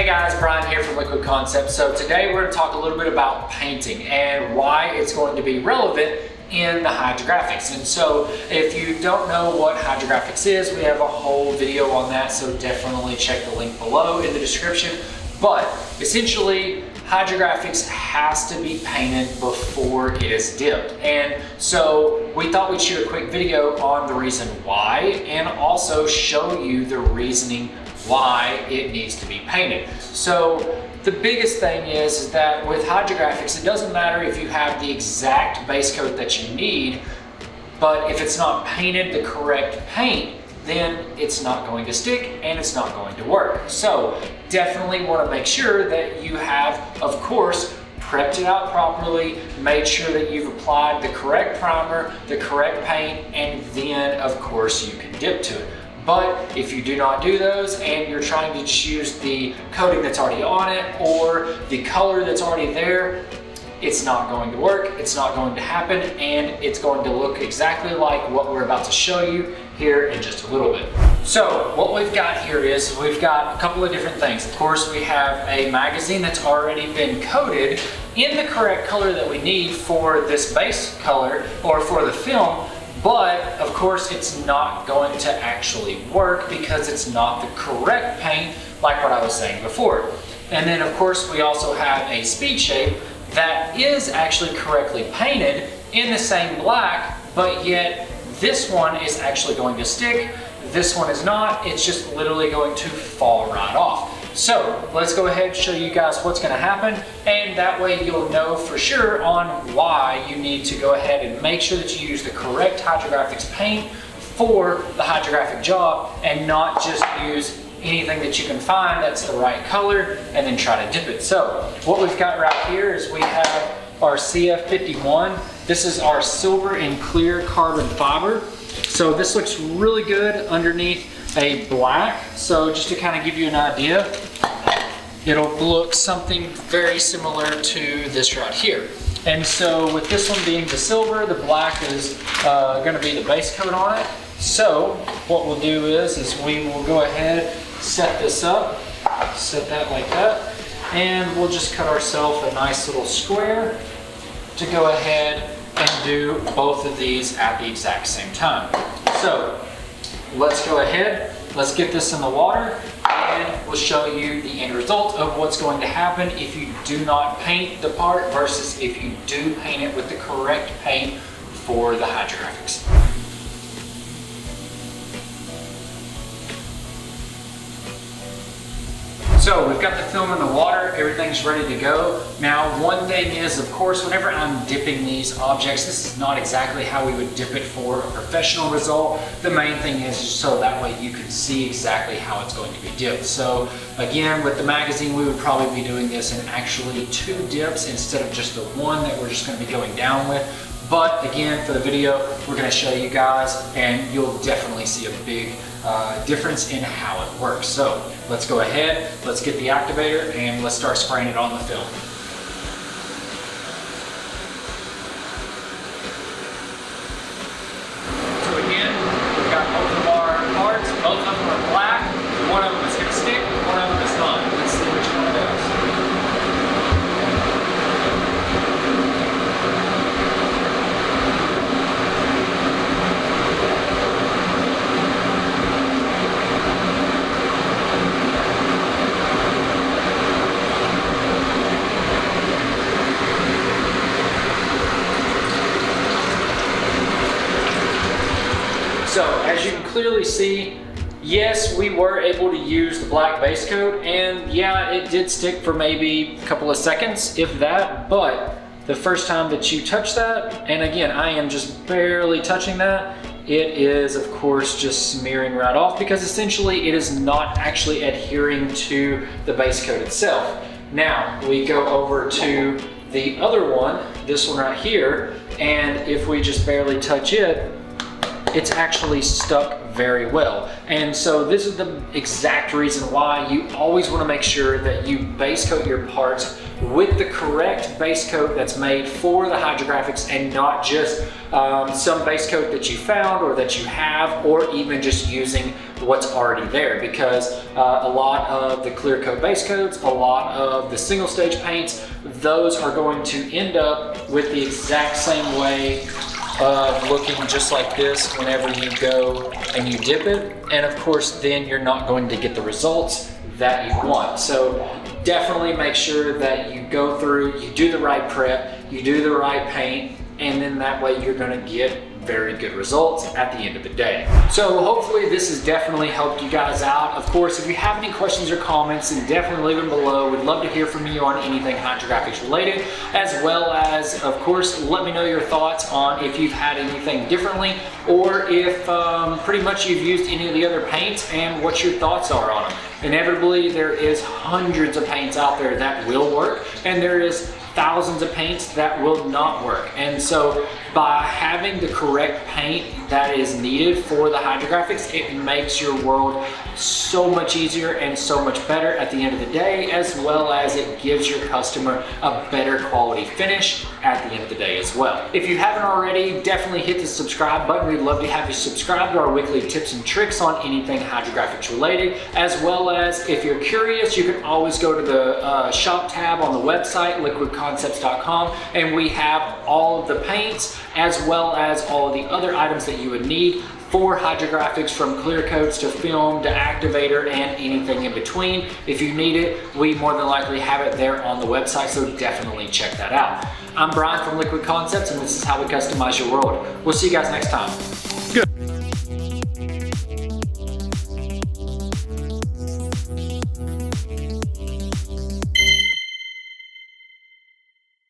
Hey guys, Bryan here from Liquid Concepts. So today we're going to talk a little bit about painting and why it's going to be relevant in the Hydrographics. And so if you don't know what Hydrographics is, we have a whole video on that, so definitely check the link below in the description. But essentially, Hydrographics has to be painted before it is dipped. And so we thought we'd shoot a quick video on the reason why and also show you the reasoning why it needs to be painted. So the biggest thing is that with Hydrographics, it doesn't matter if you have the exact base coat that you need, but if it's not painted the correct paint, then it's not going to stick and it's not going to work. So definitely want to make sure that you have, of course, prepped it out properly, made sure that you've applied the correct primer, the correct paint, and then of course you can dip to it. But if you do not do those and you're trying to just use the coating that's already on it or the color that's already there, it's not going to work, it's not going to happen, and it's going to look exactly like what we're about to show you here in just a little bit. So what we've got here is we've got a couple of different things. Of course, we have a magazine that's already been coated in the correct color that we need for this base color or for the film. But of course it's not going to actually work because it's not the correct paint, like what I was saying before. And then of course we also have a speed shape that is actually correctly painted in the same black, but yet this one is actually going to stick, this one is not, it's just literally going to fall right off. So let's go ahead and show you guys what's going to happen, and that way you'll know for sure on why you need to go ahead and make sure that you use the correct Hydrographics paint for the hydrographic job and not just use anything that you can find that's the right color and then try to dip it. So what we've got right here is we have our CF51. This is our silver and clear carbon fiber. So this looks really good underneath a black. So just to kind of give you an idea, it'll look something very similar to this right here. And so with this one being the silver, the black is going to be the base coat on it. So what we'll do is we will go ahead, set this up, set that like that, and we'll just cut ourselves a nice little square to go ahead and do both of these at the exact same time. So let's go ahead, let's get this in the water, and we'll show you the end result of what's going to happen if you do not paint the part versus if you do paint it with the correct paint for the Hydrographics. So we've got the film in the water, everything's ready to go. Now one thing is, of course, whenever I'm dipping these objects, this is not exactly how we would dip it for a professional result. The main thing is so that way you can see exactly how it's going to be dipped. So again, with the magazine, we would probably be doing this in actually 2 dips instead of just the one that we're just going to be going down with. But again, for the video, we're going to show you guys, and you'll definitely see a big difference in how it works. So let's go ahead, let's get the activator, and let's start spraying it on the film. So again, we've got both of our parts, both of them are black, one of them is going to stick, one of them is not. Let's see which one it is. So as you can clearly see, yes, we were able to use the black base coat, and yeah, it did stick for maybe a couple of seconds, if that, but the first time that you touch that, and again, I am just barely touching that, it is of course just smearing right off because essentially it is not actually adhering to the base coat itself. Now we go over to the other one, this one right here, and if we just barely touch it, it's actually stuck very well. And so this is the exact reason why you always want to make sure that you base coat your parts with the correct base coat that's made for the Hydrographics, and not just some base coat that you found or that you have, or even just using what's already there, because a lot of the clear coat base coats, a lot of the single stage paints, those are going to end up with the exact same way of looking just like this whenever you go and you dip it, and of course then you're not going to get the results that you want. So definitely make sure that you go through, you do the right prep, you do the right paint, and then that way you're going to get very good results at the end of the day. So hopefully this has definitely helped you guys out. Of course, if you have any questions or comments, then definitely leave them below. We'd love to hear from you on anything Hydrographics related, as well as, of course, let me know your thoughts on if you've had anything differently, or if pretty much you've used any of the other paints and what your thoughts are on them. Inevitably, there is hundreds of paints out there that will work, and there is thousands of paints that will not work. And so by having the correct paint that is needed for the Hydrographics, it makes your world so much easier and so much better at the end of the day, as well as it gives your customer a better quality finish at the end of the day as well. If you haven't already, definitely hit the subscribe button. We'd love to have you subscribe to our weekly tips and tricks on anything Hydrographics related, as well as if you're curious, you can always go to the shop tab on the website, liquidconcepts.com, and we have all of the paints as well as all of the other items that you would need for Hydrographics, from clear coats to film to activator and anything in between. If you need it, we more than likely have it there on the website, so definitely check that out. I'm Bryan from Liquid Concepts, and this is how we customize your world. We'll see you guys next time.